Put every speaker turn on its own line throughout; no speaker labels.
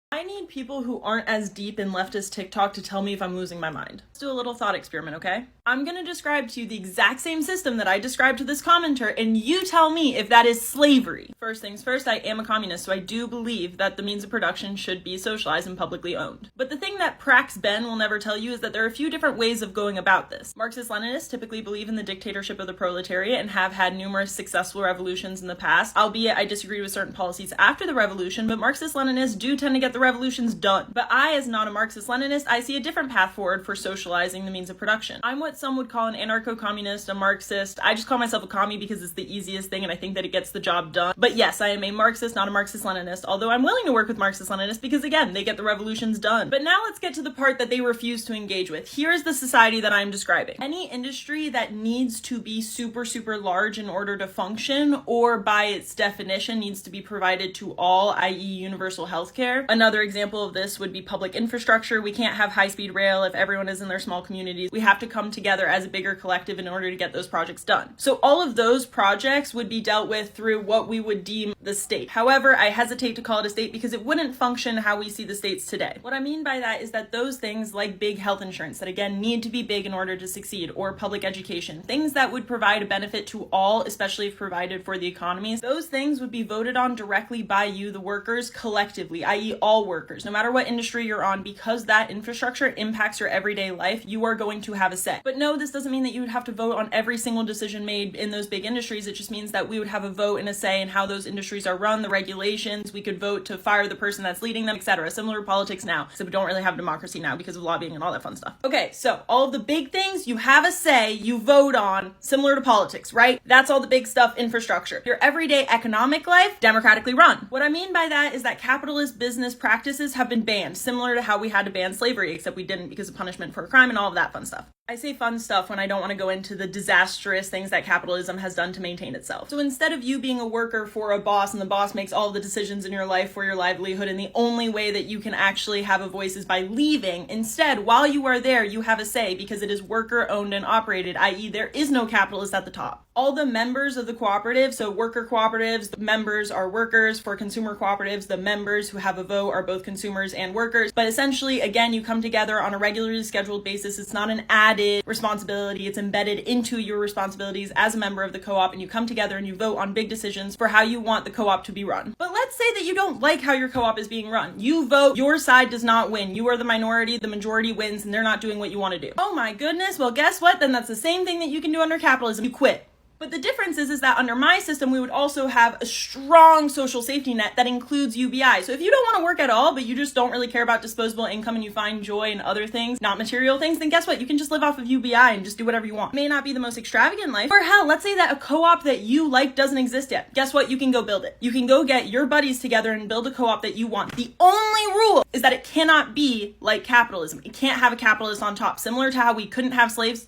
I need people who aren't as deep in leftist TikTok to tell me if I'm losing my mind. Let's do a little thought experiment, okay? I'm gonna describe to you the exact same system that I described to this commenter, and you tell me if that is slavery. First things first, I am a communist, so I do believe that the means of production should be socialized and publicly owned. But the thing that Prax Ben will never tell you is that there are a few different ways of going about this. Marxist-Leninists typically believe in the dictatorship of the proletariat and have had numerous successful revolutions in the past, albeit I disagree with certain policies after the revolution, but Marxist-Leninists do tend to get the revolutions done. But I, as not a Marxist-Leninist, I see a different path forward for socializing the means of production. I'm what some would call an anarcho-communist, a Marxist. I just call myself a commie because it's the easiest thing and I think that it gets the job done. But yes, I am a Marxist, not a Marxist-Leninist, although I'm willing to work with Marxist-Leninists because again, they get the revolutions done. But now let's get to the part that they refuse to engage with. Here's the society that I'm describing. Any industry that needs to be super, super large in order to function, or by its definition needs to be provided to all, i.e. universal healthcare. Another example of this would be public infrastructure. We can't have high-speed rail if everyone is in their small communities. We have to come together as a bigger collective in order to get those projects done. So all of those projects would be dealt with through what we would deem the state. However, I hesitate to call it a state because it wouldn't function how we see the states today. What I mean by that is that those things like big health insurance that again need to be big in order to succeed, or public education, things that would provide a benefit to all, especially if provided for the economies, those things would be voted on directly by you, the workers, collectively, i.e. all workers, no matter what industry you're on, because that infrastructure impacts your everyday life, you are going to have a say. But no, this doesn't mean that you would have to vote on every single decision made in those big industries. It just means that we would have a vote and a say in how those industries are run, the regulations. We could vote to fire the person that's leading them, etc. Similar to politics now, so we don't really have democracy now because of lobbying and all that fun stuff. Okay, so all of the big things you have a say, you vote on, similar to politics, right? That's all the big stuff, infrastructure. Your everyday economic life, democratically run. What I mean by that is that capitalist business practices have been banned, similar to how we had to ban slavery, except we didn't because of punishment for a crime and all of that fun stuff. I say fun stuff when I don't want to go into the disastrous things that capitalism has done to maintain itself. So instead of you being a worker for a boss and the boss makes all the decisions in your life for your livelihood and the only way that you can actually have a voice is by leaving, instead, while you are there, you have a say because it is worker owned and operated, i.e. there is no capitalist at the top. All the members of the cooperative, so worker cooperatives, the members are workers. For consumer cooperatives, the members who have a vote are both consumers and workers. But essentially, again, you come together on a regularly scheduled basis. It's not an added responsibility. It's embedded into your responsibilities as a member of the co-op, and you come together and you vote on big decisions for how you want the co-op to be run. But let's say that you don't like how your co-op is being run. You vote, your side does not win. You are the minority, the majority wins, and they're not doing what you want to do. Oh my goodness, well guess what? Then that's the same thing that you can do under capitalism. You quit. But the difference is that under my system, we would also have a strong social safety net that includes UBI. So if you don't want to work at all, but you just don't really care about disposable income and you find joy in other things, not material things, then guess what? You can just live off of UBI and just do whatever you want. It may not be the most extravagant life. Or hell, let's say that a co-op that you like doesn't exist yet. Guess what? You can go build it. You can go get your buddies together and build a co-op that you want. The only rule is that it cannot be like capitalism. It can't have a capitalist on top. Similar to how we couldn't have slaves.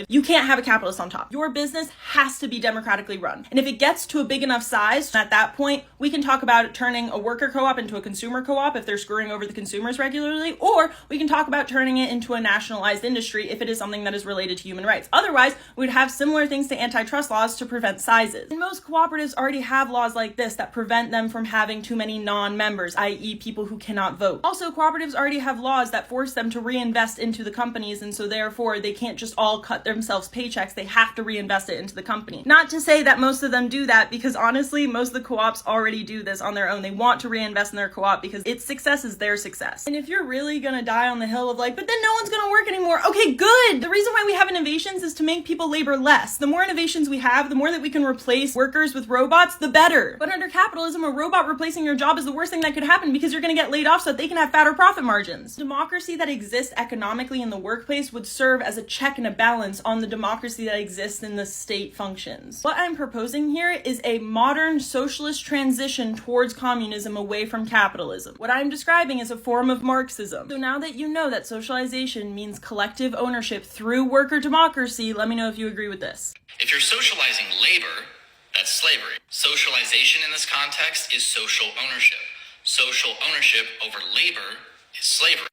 You can't have a capitalist on top. Your business has to be democratically run. And if it gets to a big enough size, at that point, we can talk about turning a worker co-op into a consumer co-op if they're screwing over the consumers regularly, or we can talk about turning it into a nationalized industry if it is something that is related to human rights. Otherwise, we'd have similar things to antitrust laws to prevent sizes. And most cooperatives already have laws like this that prevent them from having too many non-members, i.e. people who cannot vote. Also, cooperatives already have laws that force them to reinvest into the companies, and so therefore they can't just all cut themselves paychecks. They have to reinvest it into the company. Not to say that most of them do that, because honestly, most of the co-ops already do this on their own. They want to reinvest in their co-op because its success is their success. And if you're really gonna die on the hill of like, but then no one's gonna work anymore, okay, good. The reason why we have innovations is to make people labor less. The more innovations we have, the more that we can replace workers with robots, the better. But under capitalism, a robot replacing your job is the worst thing that could happen because you're gonna get laid off so that they can have fatter profit margins. Democracy that exists economically in the workplace would serve as a check and a balance on the democracy that exists in the state functions. What I'm proposing here is a modern socialist transition towards communism away from capitalism. What I'm describing is a form of Marxism. So now that you know that socialization means collective ownership through worker democracy, let me know if you agree with this.
If you're socializing labor, that's slavery. Socialization in this context is social ownership. Social ownership over labor is slavery.